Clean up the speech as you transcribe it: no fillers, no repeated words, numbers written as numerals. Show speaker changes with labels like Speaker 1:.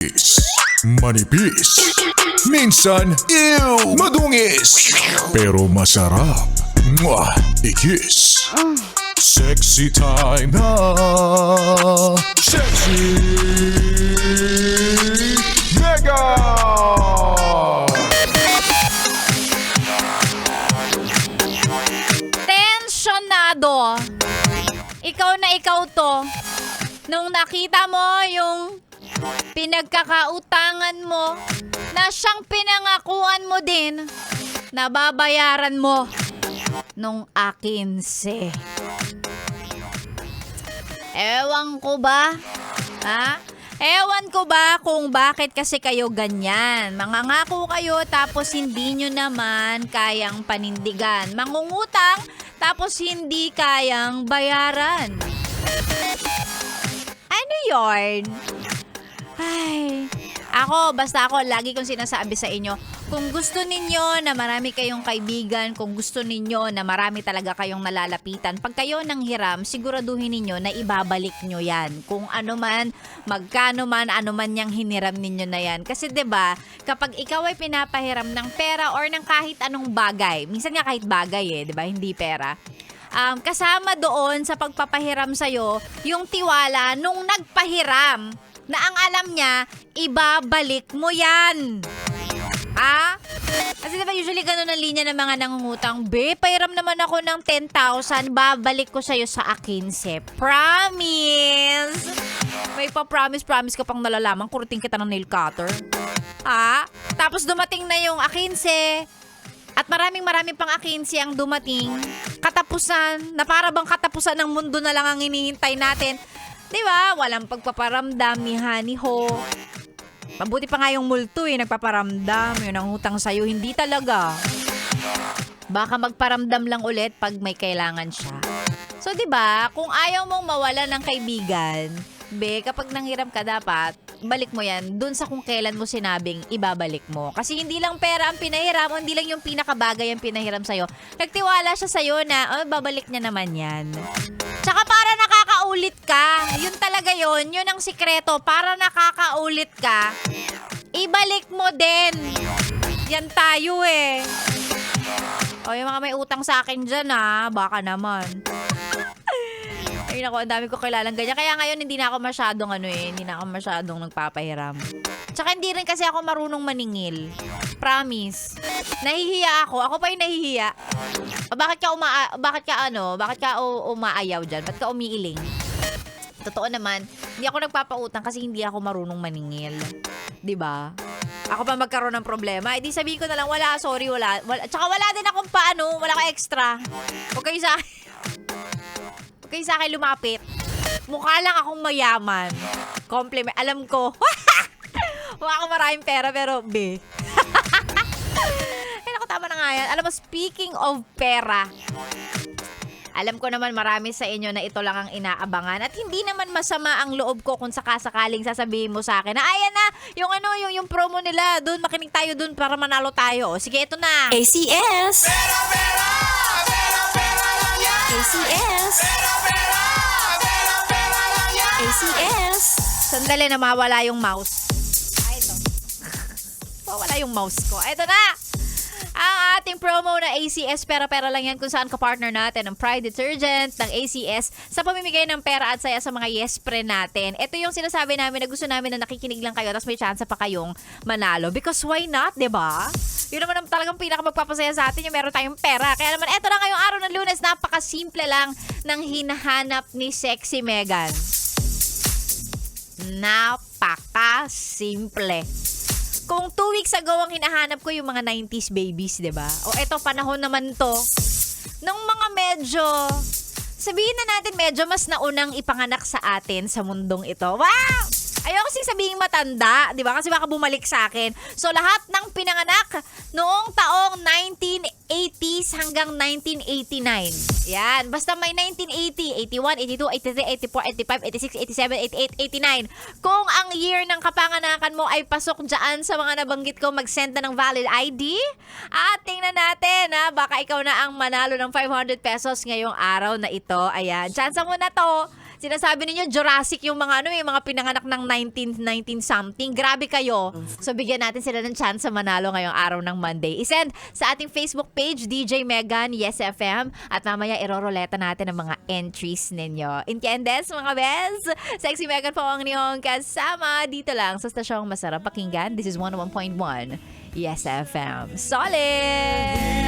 Speaker 1: Manipis. Minsan, ew, madungis. Pero masarap. Mwah, ikis. Sexy time na. Sexy Mega.
Speaker 2: Tensyonado. Ikaw na ikaw to. Nung nakita mo yung pinagkakautangan mo na siyang pinangakuan mo din, nababayaran mo nung akinse. Ewan ko ba? Ha? Ewan ko ba kung bakit kasi kayo ganyan. Mangangako kayo tapos hindi nyo naman kayang panindigan. Mangungutang tapos hindi kayang bayaran. Ano yun? Ay, basta ako, lagi kong sinasabi sa inyo, kung gusto ninyo na marami kayong kaibigan, kung gusto ninyo na marami talaga kayong nalalapitan, pag kayo nang hiram, siguraduhin ninyo na ibabalik nyo yan. Kung ano man, magkano man, ano man yung hiniram ninyo na yan. Kasi 'di ba, kapag ikaw ay pinapahiram ng pera or ng kahit anong bagay, minsan nga kahit bagay 'di ba, hindi pera. Kasama doon sa pagpapahiram sa'yo, yung tiwala nung nagpahiram na ang alam niya, ibabalik mo yan. Kasi diba usually ganun ang linya ng mga nangungutang, be, pahiram naman ako ng 10,000, babalik ko sa'yo sa akinse. Promise! May pa-promise ka pang nalalaman, kurutin kita ng nail cutter. Tapos dumating na yung akinse, at maraming pang akinse ang dumating. Katapusan, na para bang katapusan ng mundo na lang ang hinihintay natin. Diba? Walang pagpaparamdam ni Honey Ho. Mabuti pa nga yung multo nagpaparamdam. Yun ang utang sa'yo. Hindi talaga. Baka magparamdam lang ulit pag may kailangan siya. So, diba? Kung ayaw mong mawala ng kaibigan, be, kapag nanghiram ka dapat, balik mo yan dun sa kung kailan mo sinabing ibabalik mo. Kasi hindi lang pera ang pinahiram, hindi lang yung pinakabagay ang pinahiram sa'yo. Nagtiwala siya sa'yo na, babalik niya naman yan. Tsaka para nakakaulit ka, yun talaga yun ang sikreto, para nakakaulit ka, ibalik mo din. Yan tayo O yung mga may utang sa akin dyan baka naman. Ay naku, ang dami ko kilalang ganyan. Kaya ngayon hindi na ako masyadong hindi na ako masyadong nagpapahiram. Tsaka hindi rin kasi ako marunong maningil. Promise. Nahihiya ako. Ako pa yung nahihiya. Bakit ka umaayaw dyan? Ba't ka umiiling? Totoo naman, hindi ako nagpapautang kasi hindi ako marunong maningil. 'Di ba? Ako pa magkaroon ng problema, di sabihin ko na lang, wala. Tsaka wala din akong wala akong extra. Huwag kayo sa akin lumapit. Mukha lang akong mayaman. Compliment. Alam ko. Mukha akong maraming pera pero be. Ay naku, tama na nga yan. Alam mo, speaking of pera, alam ko naman marami sa inyo na ito lang ang inaabangan at hindi naman masama ang loob ko kung sakasakaling sasabihin mo sa akin na ayan na, yung promo nila, doon makinig tayo doon para manalo tayo. Sige, ito na.
Speaker 3: ACS!
Speaker 4: Pera, pera! Pera, pera lang yan!
Speaker 3: ACS!
Speaker 4: Pera, pera! Pera, pera lang yan!
Speaker 3: ACS!
Speaker 2: Sandali na mawala yung mouse. Ito. Mawala yung mouse ko. Ito na! Ang ating promo na ACS, pera-pera lang yan, kung saan ka-partner natin ang Pride Detergent ng ACS sa pamimigay ng pera at saya sa mga yes pre natin. Ito yung sinasabi namin na gusto namin na nakikinig lang kayo tapos may chance pa kayong manalo. Because why not, diba? Yun naman ang talagang pinakamagpapasaya sa atin yung meron tayong pera. Kaya naman, eto na ngayong araw ng Lunes, napakasimple lang ng hinahanap ni Sexy Megan. Napakasimple. Kung 2 weeks ago ang hinahanap ko yung mga 90s babies, 'di ba? O eto, panahon naman to. Nung mga medyo, sabihin na natin medyo mas naunang ipanganak sa atin sa mundong ito. Wow! Ayoko kasing sabihin matanda, 'di ba? Kasi baka bumalik sa akin. So lahat ng pinanganak noong taong 1980s hanggang 1989. Yan, basta may 1980, 81, 82, 83, 84, 85, 86, 87, 88, 89. Kung ang year ng kapanganakan mo ay pasok diyan sa mga nabanggit ko, mag-send na ng valid ID. At tingnan natin, baka ikaw na ang manalo ng 500 pesos ngayong araw na ito. Ayan, chance mo na to. Sinasabi ninyo Jurassic yung mga yung mga pinanganak ng 19 something. Grabe kayo. So bigyan natin sila ng chance sa manalo ngayong araw ng Monday. I-send sa ating Facebook page DJ Megan Yes FM at mamaya iroroleta natin ang mga entries ninyo. Entiendes mga bes? Sexy Megan po ang inyong kasama dito lang sa stasyong masarap pakinggan. This is 101.1 Yes FM. Solid!